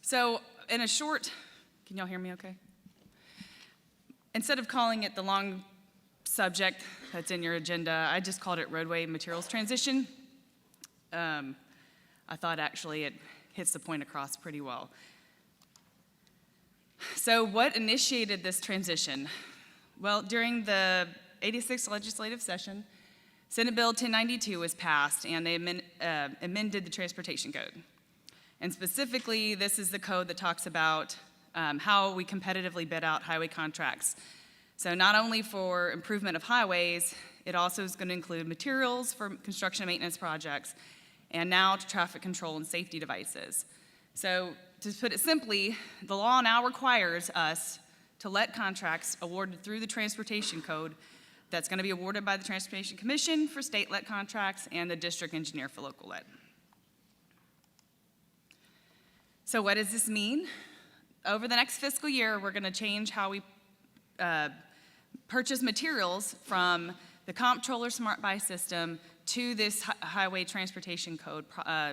So in a short, can y'all hear me okay? Instead of calling it the long subject that's in your agenda, I just called it roadway materials transition. I thought actually it hits the point across pretty well. So what initiated this transition? Well, during the 86th legislative session, Senate Bill 1092 was passed, and they amended the Transportation Code. And specifically, this is the code that talks about how we competitively bid out highway contracts. So not only for improvement of highways, it also is going to include materials for construction and maintenance projects, and now traffic control and safety devices. So to put it simply, the law now requires us to let contracts awarded through the Transportation Code that's going to be awarded by the Transportation Commission for state-let contracts and the district engineer for local-let. So what does this mean? Over the next fiscal year, we're going to change how we purchase materials from the Comptroller Smart Buy system to this Highway Transportation Code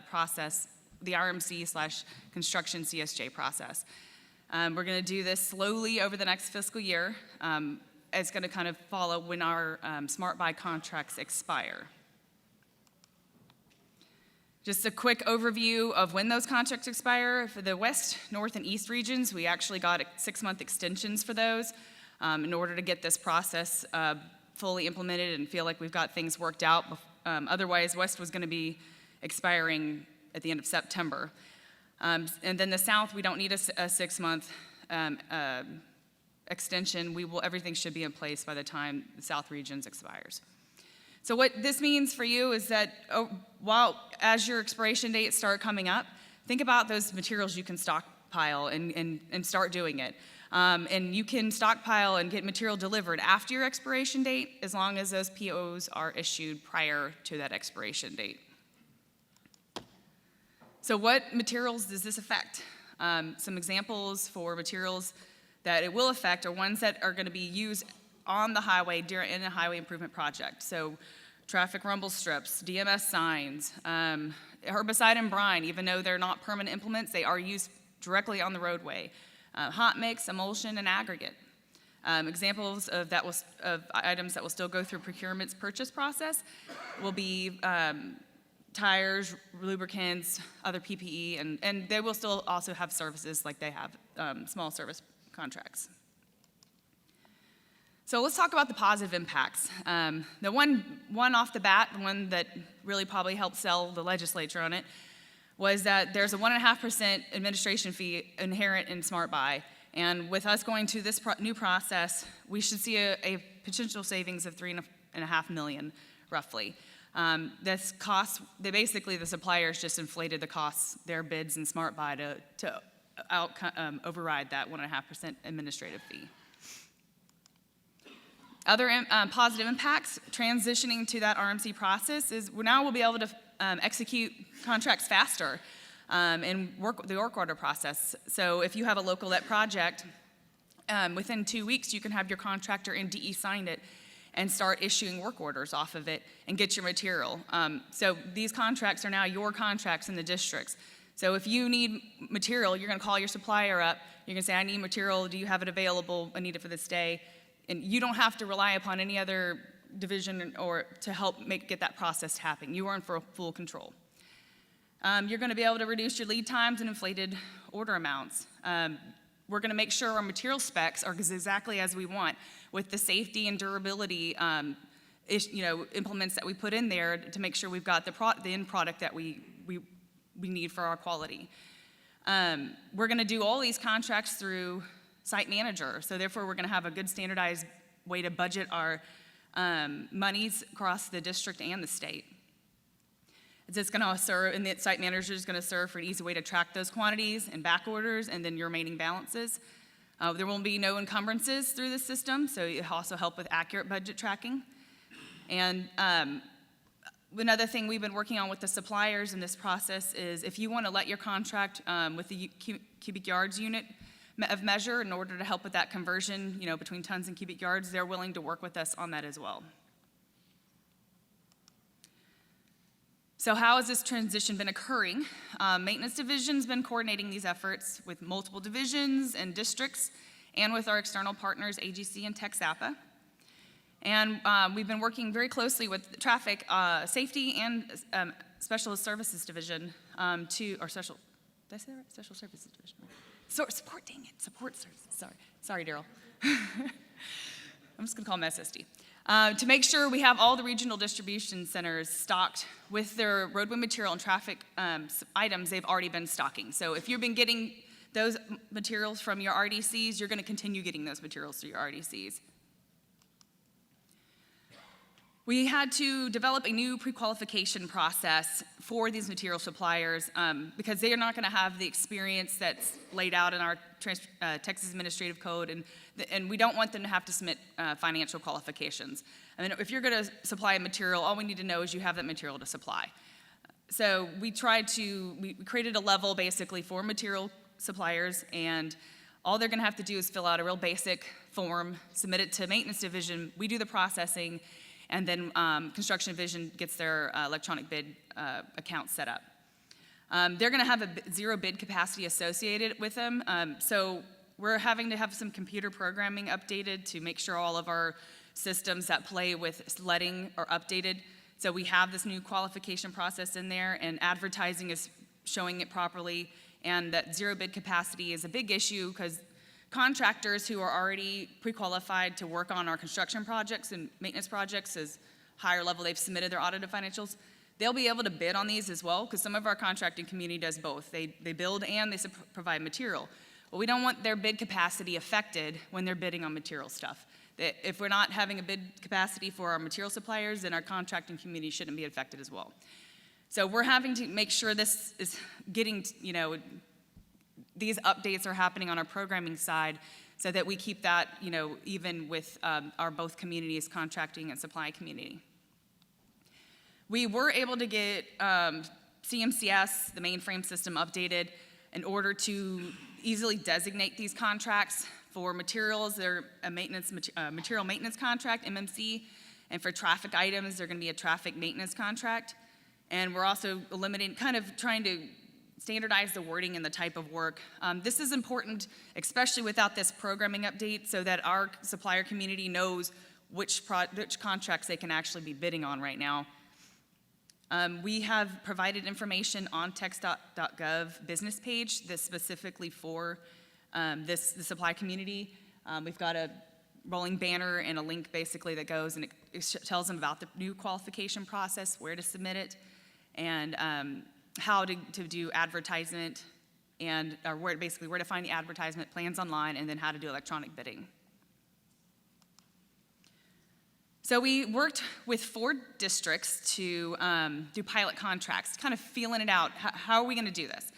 process, the RMC/construction CSJ process. We're going to do this slowly over the next fiscal year. It's going to kind of follow when our Smart Buy contracts expire. Just a quick overview of when those contracts expire. For the West, North, and East regions, we actually got 6-month extensions for those in order to get this process fully implemented and feel like we've got things worked out. Otherwise, West was going to be expiring at the end of September. And then the South, we don't need a 6-month extension. Everything should be in place by the time the South regions expires. So what this means for you is that as your expiration dates start coming up, think about those materials you can stockpile and start doing it. And you can stockpile and get material delivered after your expiration date as long as those POs are issued prior to that expiration date. So what materials does this affect? Some examples for materials that it will affect are ones that are going to be used on the highway in a highway improvement project. So traffic rumble strips, DMS signs, herbicide and brine, even though they're not permanent implements, they are used directly on the roadway. Hot mix, emulsion, and aggregate. Examples of items that will still go through procurement's purchase process will be tires, lubricants, other PPE, and they will still also have services like they have small service contracts. So let's talk about the positive impacts. The one off the bat, the one that really probably helped sell the legislature on it, was that there's a 1.5% administration fee inherent in Smart Buy. And with us going to this new process, we should see a potential savings of $3.5 million, roughly. This cost, basically the suppliers just inflated the costs, their bids in Smart Buy to override that 1.5% administrative fee. Other positive impacts, transitioning to that RMC process, is now we'll be able to execute contracts faster and work the work order process. So if you have a local-let project, within 2 weeks you can have your contractor and DE sign it and start issuing work orders off of it and get your material. So these contracts are now your contracts in the districts. So if you need material, you're going to call your supplier up. You're going to say, I need material. Do you have it available? I need it for this day. And you don't have to rely upon any other division or to help get that process happen. You are in for full control. You're going to be able to reduce your lead times and inflated order amounts. We're going to make sure our material specs are exactly as we want, with the safety and durability implements that we put in there to make sure we've got the end product that we need for our quality. We're going to do all these contracts through site manager, so therefore we're going to have a good standardized way to budget our monies across the district and the state. It's going to serve, and the site manager is going to serve for an easy way to track those quantities and back orders and then your remaining balances. There will be no encumbrances through the system, so it also help with accurate budget tracking. And another thing we've been working on with the suppliers in this process is if you want to let your contract with the cubic yards unit of measure in order to help with that conversion, between tons and cubic yards, they're willing to work with us on that as well. So how has this transition been occurring? Maintenance Division's been coordinating these efforts with multiple divisions and districts and with our external partners, AGC and TxAPA. And we've been working very closely with Traffic Safety and Specialist Services Division did I say that right? Special Services Division. Support, dang it, support services, sorry, Daryl. I'm just gonna call them SSD. To make sure we have all the regional distribution centers stocked with their roadway material and traffic items they've already been stocking. So if you've been getting those materials from your RDCs, you're gonna continue getting those materials through your RDCs. We had to develop a new pre-qualification process for these material suppliers because they are not going to have the experience that's laid out in our Texas Administrative Code, and we don't want them to have to submit financial qualifications. I mean, if you're going to supply a material, all we need to know is you have that material to supply. So we created a level basically for material suppliers, and all they're going to have to do is fill out a real basic form, submit it to Maintenance Division, we do the processing, and then Construction Division gets their electronic bid account set up. They're gonna have a zero bid capacity associated with them, so we're having to have some computer programming updated to make sure all of our systems that play with sledding are updated. So we have this new qualification process in there, and advertising is showing it properly, and that zero bid capacity is a big issue because contractors who are already pre-qualified to work on our construction projects and maintenance projects as higher level, they've submitted their audited financials, they'll be able to bid on these as well, because some of our contracting community does both. They build and they provide material. But we don't want their bid capacity affected when they're bidding on material stuff. If we're not having a bid capacity for our material suppliers, then our contracting community shouldn't be affected as well. So we're having to make sure this is getting, these updates are happening on our programming side so that we keep that, even with our both communities, contracting and supply community. We were able to get CMCS, the mainframe system, updated in order to easily designate these contracts. For materials, they're a material maintenance contract, MMC, and for traffic items, they're gonna be a traffic maintenance contract. And we're also eliminating, kind of trying to standardize the wording and the type of work. This is important, especially without this programming update, so that our supplier community knows which contracts they can actually be bidding on right now. We have provided information on text.gov business page that's specifically for the supply community. We've got a rolling banner and a link basically that goes and it tells them about the new qualification process, where to submit it, and how to do advertisement, and where to find the advertisement, plans online, and then how to do electronic bidding. So we worked with 4 districts to do pilot contracts, kind of feeling it out. How are we gonna do this?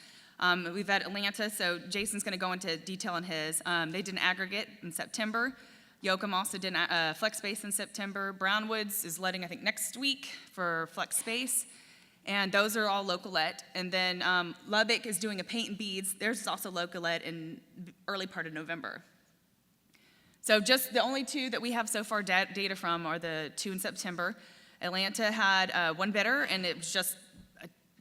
We've had Atlanta, so Jason's gonna go into detail on his. They did an aggregate in September. Yoakum also did flex space in September. Brownwoods is letting, I think, next week for flex space. And those are all local-let. And then Lubbock is doing a paint and beads. Theirs is also local-let in early part of November. So just the only 2 that we have so far data from are the 2 in September. Atlanta had 1 bidder, and it was just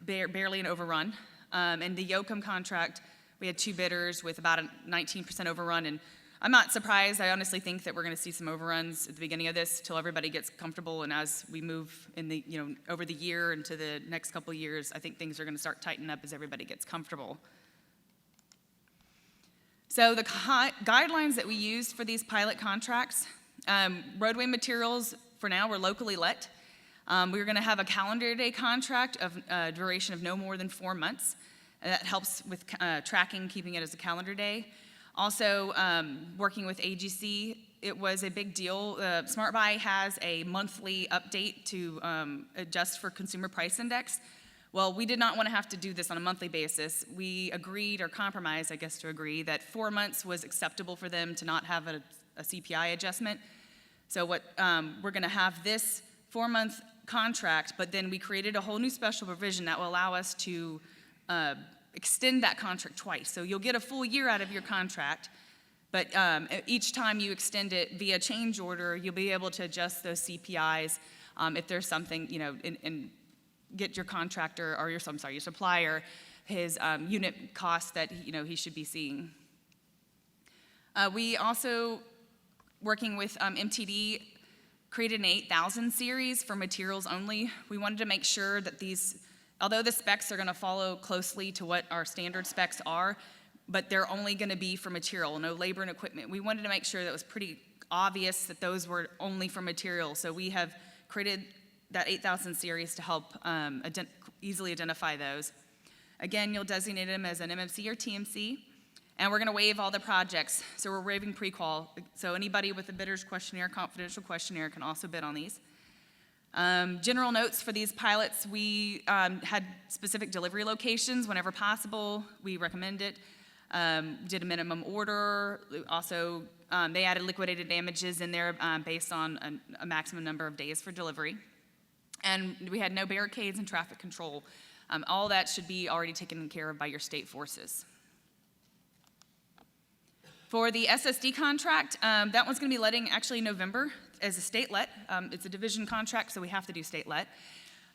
barely an overrun. And the Yoakum contract, we had 2 bidders with about a 19% overrun. And I'm not surprised. I honestly think that we're going to see some overruns at the beginning of this till everybody gets comfortable, and as we move in the, over the year into the next couple of years, I think things are going to start tightening up as everybody gets comfortable. So the guidelines that we used for these pilot contracts, roadway materials for now were locally let. We're going to have a calendar day contract of a duration of no more than 4 months. That helps with tracking, keeping it as a calendar day. Also, working with AGC, it was a big deal. Smart Buy has a monthly update to adjust for consumer price index. Well, we did not want to have to do this on a monthly basis. We agreed, or compromised, I guess, to agree that 4 months was acceptable for them to not have a CPI adjustment. So what we're going to have this 4-month contract, but then we created a whole new special provision that will allow us to extend that contract twice. So you'll get a full year out of your contract, but each time you extend it via change order, you'll be able to adjust those CPIs if there's something, in get your contractor, or your supplier, his unit cost that he should be seeing. We also, working with MTD, created an 8,000 series for materials only. We wanted to make sure that although the specs are going to follow closely to what our standard specs are, but they're only going to be for material, no labor and equipment. We wanted to make sure that it was pretty obvious that those were only for material. So we have created that 8,000 series to help easily identify those. Again, you'll designate them as an MMC or TMC, and we're going to waive all the projects. So we're waiving pre-qual. So anybody with a bidder's questionnaire, confidential questionnaire, can also bid on these. General notes for these pilots: we had specific delivery locations whenever possible. We recommend it. Did a minimum order. Also, they added liquidated damages in there based on a maximum number of days for delivery. And we had no barricades and traffic control. All that should be already taken care of by your state forces. For the SSD contract, that one's going to be letting actually in November as a state let. It's a division contract, so we have to do state let.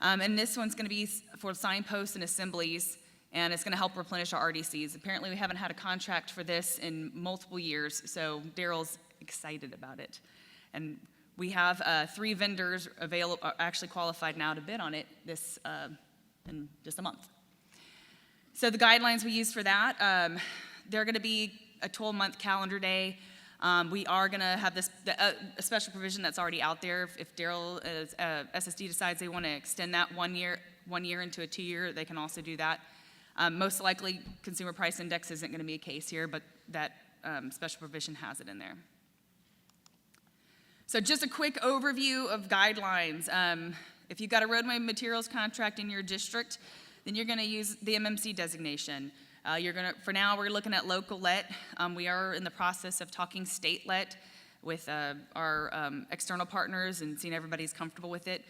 And this one's going to be for signposts and assemblies, and it's going to help replenish our RDCs. Apparently, we haven't had a contract for this in multiple years, so Daryl's excited about it. And we have 3 vendors actually qualified now to bid on it in just a month. So the guidelines we use for that, they're going to be a 12-month calendar day. We are going to have a special provision that's already out there. If Daryl SSD decides they want to extend that 1 year into a 2-year, they can also do that. Most likely, consumer price index isn't going to be a case here, but that special provision has it in there. So just a quick overview of guidelines. If you've got a roadway materials contract in your district, then you're going to use the MMC designation. For now, we're looking at local let. We are in the process of talking state let with our external partners and seeing everybody's comfortable with it.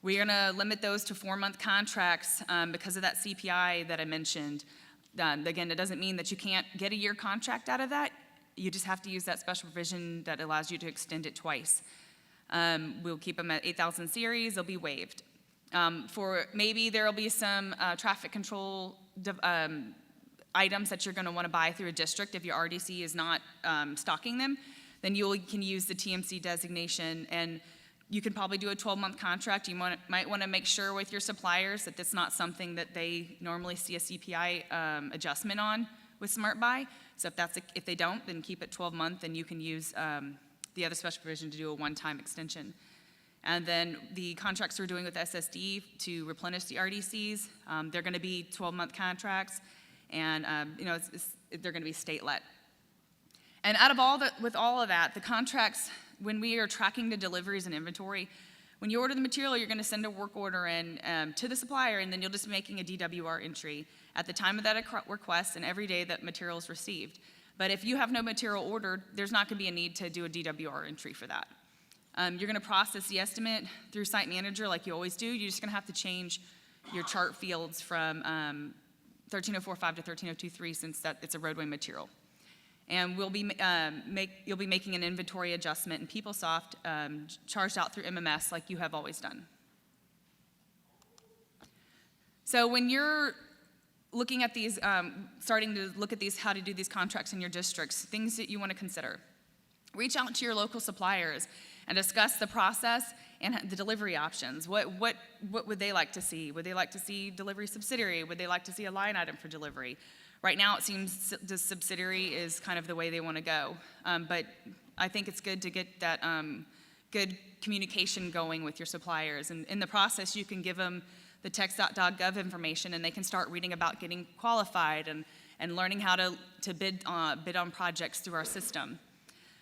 We're going to limit those to 4-month contracts because of that CPI that I mentioned. Again, it doesn't mean that you can't get a year contract out of that. You just have to use that special provision that allows you to extend it twice. We'll keep them at 8,000 series. They'll be waived. For maybe there will be some traffic control items that you're going to want to buy through a district. If your RDC is not stocking them, then you can use the TMC designation, and you can probably do a 12-month contract. You might want to make sure with your suppliers that that's not something that they normally see a CPI adjustment on with Smart Buy. So if they don't, then keep it 12-month, and you can use the other special provision to do a one-time extension. And then the contracts we're doing with SSD to replenish the RDCs, they're going to be 12-month contracts, and they're going to be state let. And with all of that, the contracts, when we are tracking the deliveries and inventory, when you order the material, you're going to send a work order in to the supplier, and then you'll just be making a DWR entry at the time of that request and every day that material is received. But if you have no material ordered, there's not going to be a need to do a DWR entry for that. You're going to process the estimate through Site Manager like you always do. You're just going to have to change your chart fields from 13045 to 13023 since it's a roadway material. And you'll be making an inventory adjustment in PeopleSoft charged out through MMS like you have always done. So when you're looking at these, starting to look at these, how to do these contracts in your districts, things that you want to consider. Reach out to your local suppliers and discuss the process and the delivery options. What would they like to see? Would they like to see delivery subsidiary? Would they like to see a line item for delivery? Right now, it seems the subsidiary is kind of the way they want to go. But I think it's good to get that good communication going with your suppliers. And in the process, you can give them the text.gov information, and they can start reading about getting qualified and learning how to bid on projects through our system.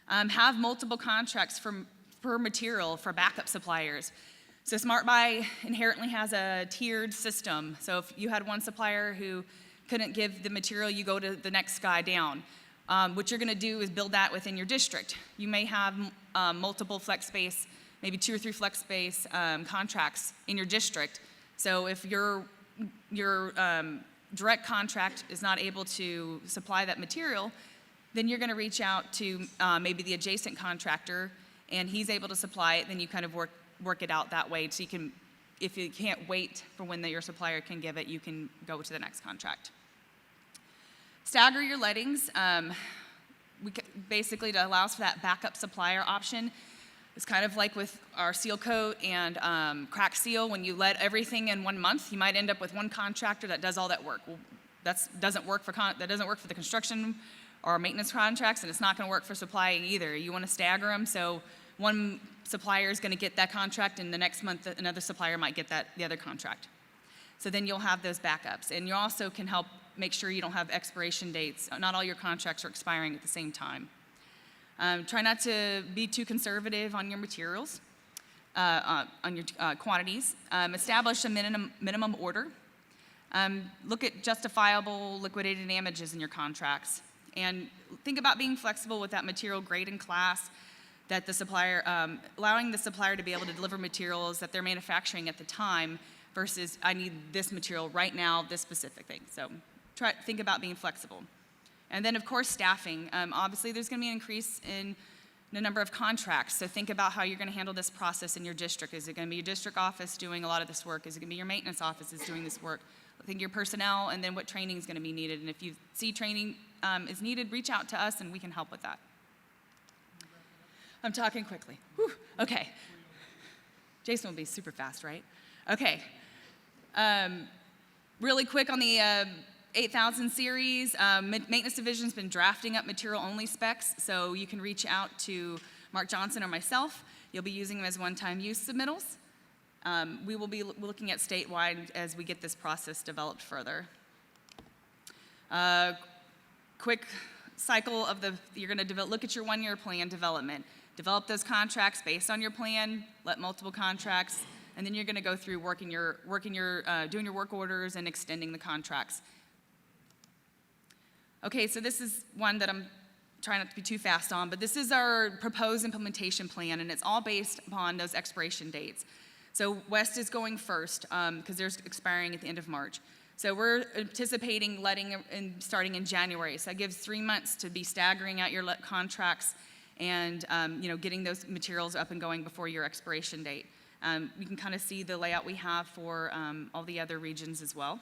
Have multiple contracts per material for backup suppliers. So Smart Buy inherently has a tiered system. So if you had one supplier who couldn't give the material, you go to the next guy down. What you're going to do is build that within your district. You may have multiple flex space, maybe 2 or 3 flex space contracts in your district. So if your direct contract is not able to supply that material, then you're going to reach out to maybe the adjacent contractor, and he's able to supply it. Then you kind of work it out that way, so you can if you can't wait for when your supplier can give it, you can go to the next contract. Stagger your lettings. Basically, it allows for that backup supplier option. It's kind of like with our seal coat and crack seal. When you let everything in 1 month, you might end up with one contractor that does all that work. Well, that doesn't work for the construction or maintenance contracts, and it's not going to work for supplying either. You want to stagger them, so one supplier is going to get that contract, and the next month another supplier might get the other contract. So then you'll have those backups, and you also can help make sure you don't have expiration dates. Not all your contracts are expiring at the same time. Try not to be too conservative on your materials, on your quantities. Establish a minimum order. Look at justifiable liquidated damages in your contracts. And think about being flexible with that material grade and class that the supplier, allowing the supplier to be able to deliver materials that they're manufacturing at the time versus I need this material right now, this specific thing. So think about being flexible. And then, of course, staffing. Obviously, there's going to be an increase in the number of contracts. So think about how you're going to handle this process in your district. Is it going to be your district office doing a lot of this work? Is it going to be your maintenance office is doing this work? Think your personnel, and then what training is going to be needed. And if you see training is needed, reach out to us, and we can help with that. I'm talking quickly. Whew. Okay. Jason will be super fast, right? Okay. Really quick on the 8000 series, maintenance division's been drafting up material-only specs, so you can reach out to Mark Johnson or myself. You'll be using them as one-time use submittals. We will be looking at statewide as we get this process developed further. Quick cycle of you're going to look at your one-year plan development. Develop those contracts based on your plan, let multiple contracts, and then you're going to go through doing your work orders and extending the contracts. Okay, so this is one that I'm trying not to be too fast on, but this is our proposed implementation plan, and it's all based upon those expiration dates. So West is going first because they're expiring at the end of March. So we're anticipating starting in January. So that gives 3 months to be staggering out your contracts and getting those materials up and going before your expiration date. You can kind of see the layout we have for all the other regions as well.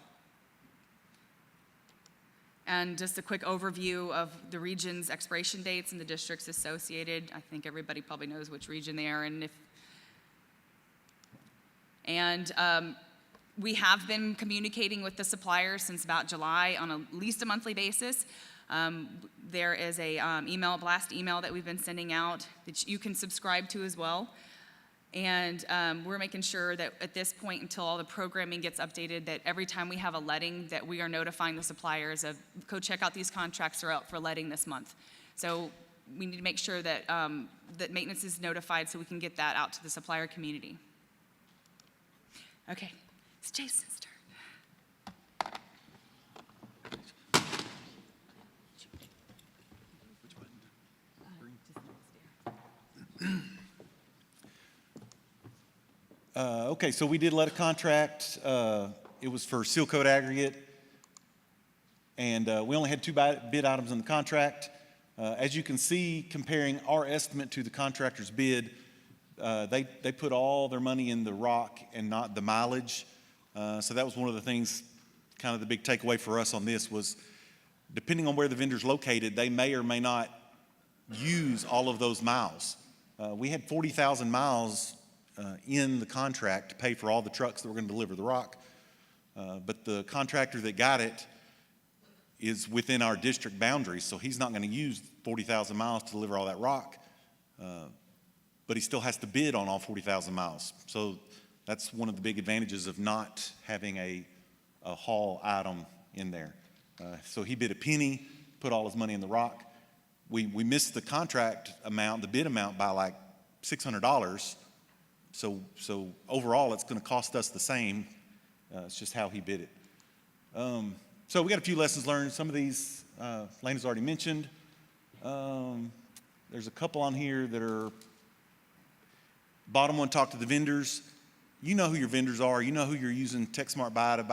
And just a quick overview of the region's expiration dates and the districts associated. I think everybody probably knows which region they are in. We have been communicating with the suppliers since about July on at least a monthly basis. There is a blast email that we've been sending out that you can subscribe to as well. And we're making sure that at this point, until all the programming gets updated, that every time we have a letting, that we are notifying the suppliers of, go check out these contracts are out for letting this month. So we need to make sure that, that maintenance is notified so we can get that out to the supplier community. Okay, it's Jason's turn. Okay, so we did let a contract. It was for seal coat aggregate, and we only had 2 bid items in the contract. As you can see, comparing our estimate to the contractor's bid, they put all their money in the rock and not the mileage. So that was one of the things, kind of the big takeaway for us on this was, depending on where the vendor's located, they may or may not use all of those miles. We had 40,000 miles in the contract to pay for all the trucks that were going to deliver the rock. But the contractor that got it is within our district boundaries, so he's not going to use 40,000 miles to deliver all that rock. But he still has to bid on all 40,000 miles. So that's one of the big advantages of not having a haul item in there. So he bid a penny, put all his money in the rock. We missed the contract amount, the bid amount, by like $600. So overall, it's going to cost us the same. It's just how he bid it. So we got a few lessons learned. Some of these Lane has already mentioned. There's a couple on here that are, bottom one, talk to the vendors. You know who your vendors are. You know who you're using TechSmart Buy to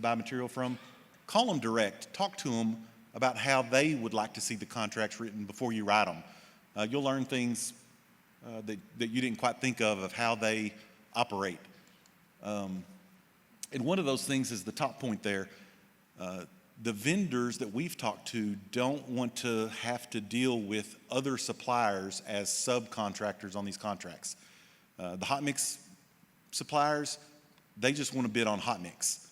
buy material from. Call them direct. Talk to them about how they would like to see the contracts written before you write them. You'll learn things that you didn't quite think of how they operate. And one of those things is the top point there. The vendors that we've talked to don't want to have to deal with other suppliers as subcontractors on these contracts. The hot mix suppliers, they just want to bid on hot mix.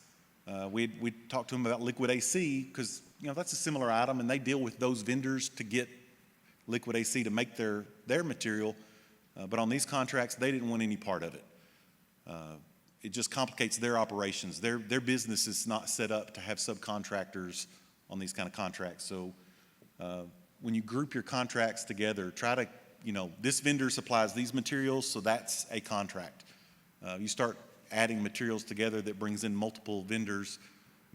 We talked to them about liquid AC because that's a similar item, and they deal with those vendors to get liquid AC to make their material. But on these contracts, they didn't want any part of it. It just complicates their operations. Their business is not set up to have subcontractors on these kind of contracts. So when you group your contracts together, try to, this vendor supplies these materials, so that's a contract. You start adding materials together that brings in multiple vendors,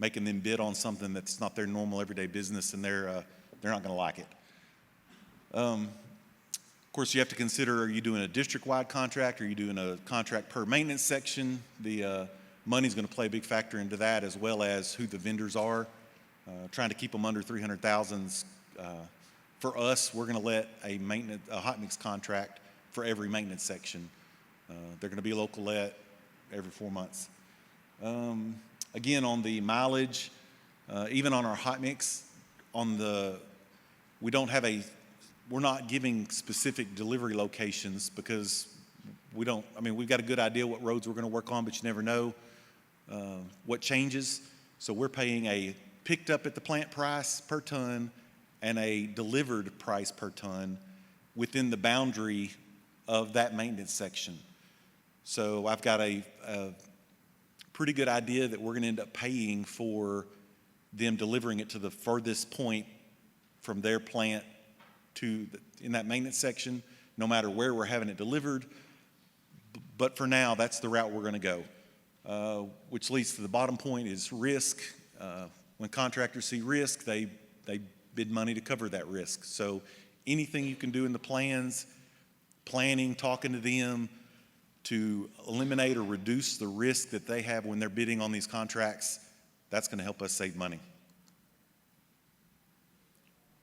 making them bid on something that's not their normal everyday business, and they're not going to like it. Of course, you have to consider, are you doing a district-wide contract? Are you doing a contract per maintenance section? The money's going to play a big factor into that, as well as who the vendors are. Trying to keep them under $300,000. For us, we're going to let a hot mix contract for every maintenance section. They're going to be local let every 4 months. Again, on the mileage, even on our hot mix, we're not giving specific delivery locations because we've got a good idea what roads we're going to work on, but you never know what changes. So we're paying a picked up at the plant price per ton and a delivered price per ton within the boundary of that maintenance section. So I've got a pretty good idea that we're going to end up paying for them delivering it to the furthest point from their plant in that maintenance section, no matter where we're having it delivered. But for now, that's the route we're going to go, which leads to the bottom point is risk. When contractors see risk, they bid money to cover that risk. So anything you can do in the planning, talking to them to eliminate or reduce the risk that they have when they're bidding on these contracts, that's going to help us save money.